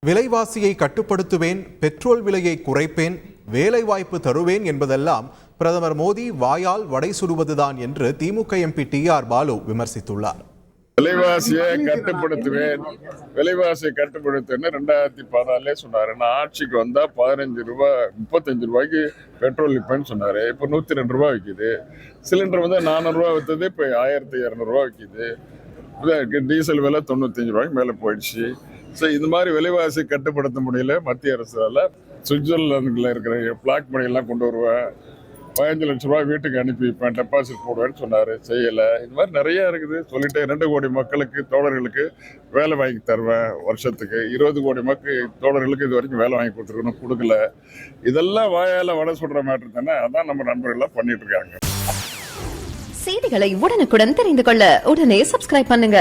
விலைவாசியை கட்டுப்படுத்துவேன், petrol விலையை குறைப்பேன், வேலைவாய்ப்பு தருவேன் என்பதெல்லாம் பிரதமர் மோடி வாயால் வடை சுடுவதுதான் என்று திமுக எம்பி டிஆர் பாலு விமர்சித்துள்ளார். விலைவாசியை கட்டுப்படுத்துவேன், விலைவாசியை கட்டுப்படுத்துவேன்னு 2014 சொன்னாரு. நான் ஆட்சிக்கு வந்தா 15 ரூபாய் 35 ரூபாய்க்கு பெட்ரோல் விற்பேன்னு சொன்னாரு. இப்போ 102 ரூபாய் விற்கிது. சிலிண்டர் வந்து 400 ரூபாய் விற்றது இப்போ 1200 ரூபாய் விற்கிது. டீசல் விலை 95 ரூபாய்க்கு மேலே போயிடுச்சு. ஸோ இது மாதிரி விலைவாசி கட்டுப்படுத்த முடியல மத்திய அரசால். சுவிட்சர்லாந்தில் இருக்கிற பிளாக் மணியெல்லாம் கொண்டு வருவேன், 15 லட்சம் ரூபாய் வீட்டுக்கு அனுப்பி வைப்பேன், டெபாசிட் போடுவேன்னு சொன்னார், செய்யலை. இது மாதிரி நிறையா இருக்குது. சொல்லிட்டு 2 கோடி மக்களுக்கு தோழர்களுக்கு வேலை வாங்கி தருவேன் வருஷத்துக்கு. 20 கோடி தோழர்களுக்கு இது வரைக்கும் வேலை வாங்கி கொடுத்துருக்கணும், கொடுக்கல. இதெல்லாம் வாயால் வடை சுடுற மாற்று தானே. அதான் நம்ம நண்பர்கள்லாம் பண்ணிட்டு இருக்காங்க. செய்திகளை உடனுக்குடன் தெரிந்து கொள்ள உடனே சப்ஸ்கிரைப் பண்ணுங்க.